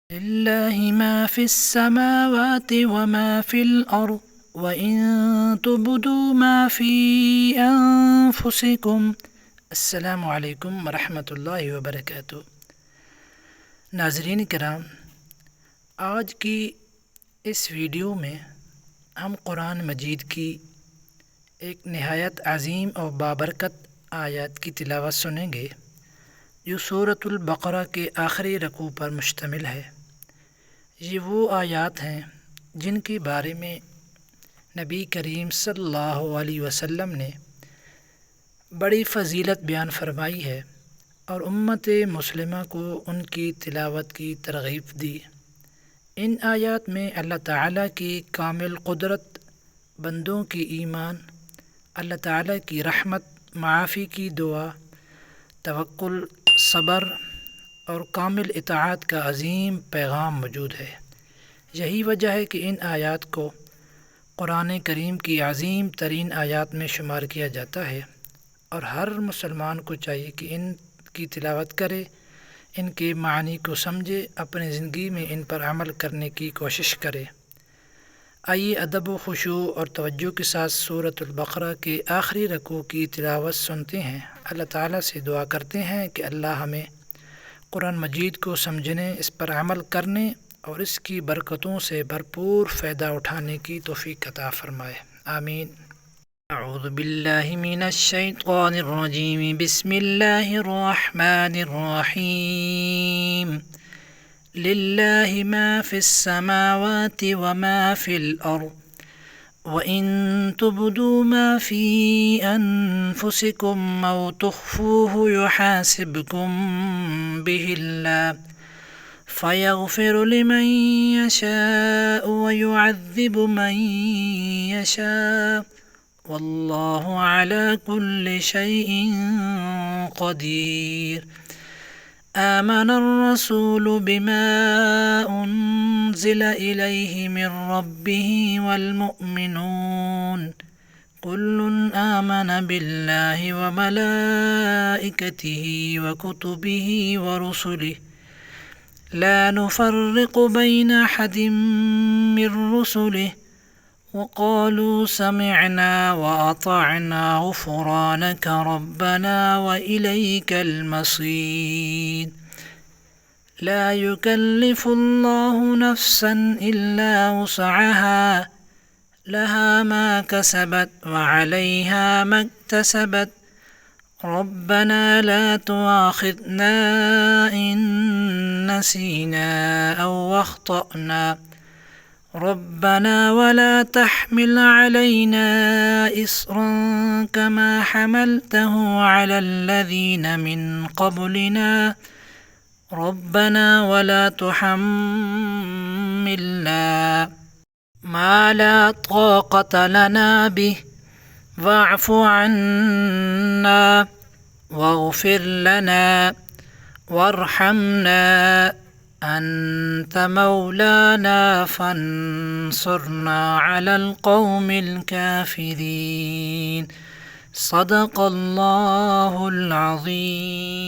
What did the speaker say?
للہ ما فی السماوات وما فی الارض وَإِن تُبْدُوا مَا فِي أَنفُسِكُمْ۔ السلام علیکم ورحمۃ اللہ وبرکاتہ۔ ناظرین کرام، آج کی اس ویڈیو میں ہم قرآن مجید کی ایک نہایت عظیم اور بابرکت آیات کی تلاوت سنیں گے جو سورۃ البقرہ کے آخری رکوع پر مشتمل ہے۔ یہ وہ آیات ہیں جن کے بارے میں نبی کریم صلی اللہ علیہ وسلم نے بڑی فضیلت بیان فرمائی ہے اور امت مسلمہ کو ان کی تلاوت کی ترغیب دی۔ ان آیات میں اللہ تعالیٰ کی کامل قدرت، بندوں کی ایمان، اللہ تعالیٰ کی رحمت، معافی کی دعا، توکل، صبر اور کامل اطاعت کا عظیم پیغام موجود ہے۔ یہی وجہ ہے کہ ان آیات کو قرآن کریم کی عظیم ترین آیات میں شمار کیا جاتا ہے، اور ہر مسلمان کو چاہیے کہ ان کی تلاوت کرے، ان کے معنی کو سمجھے، اپنی زندگی میں ان پر عمل کرنے کی کوشش کرے۔ آئیے ادب و خشوع اور توجہ کے ساتھ سورۃ البقرہ کے آخری رکوع کی تلاوت سنتے ہیں۔ اللہ تعالیٰ سے دعا کرتے ہیں کہ اللہ ہمیں قرآن مجید کو سمجھنے، اس پر عمل کرنے اور اس کی برکتوں سے بھرپور فائدہ اٹھانے کی توفیق عطا فرمائے، آمین۔ اعوذ باللہ من الشیطان الرجیم، بسم اللہ الرحمن الرحیم۔ للہ ما فی السماوات وما فی الارض وَإِن تُبْدُوا مَا فِي أَنفُسِكُمْ أَوْ تُخْفُوهُ يُحَاسِبْكُم بِهِ اللَّهُ فَيَغْفِرُ لِمَن يَشَاءُ وَيُعَذِّبُ مَن يَشَاءُ وَاللَّهُ عَلَى كُلِّ شَيْءٍ قَدِيرٌ۔ آمن الرسول بما أنزل إليه من ربه والمؤمنون كل آمن بالله وملائكته وكتبه ورسله لا نفرق بين أحد من رسله وقالوا سمعنا وأطعنا غفرانك ربنا وإليك المصير۔ لا يكلف الله نفسا إلا وسعها لها ما كسبت وعليها ما اكتسبت ربنا لا تؤاخذنا إن نسينا أو أخطأنا ربنا ولا تحمل علينا إصرا كما حملته على الذين من قبلنا ربنا ولا تحملنا ما لا طاقة لنا به واعف عنا واغفر لنا وارحمنا أنت مولانا فانصرنا على القوم الكافرين۔ صدق الله العظيم۔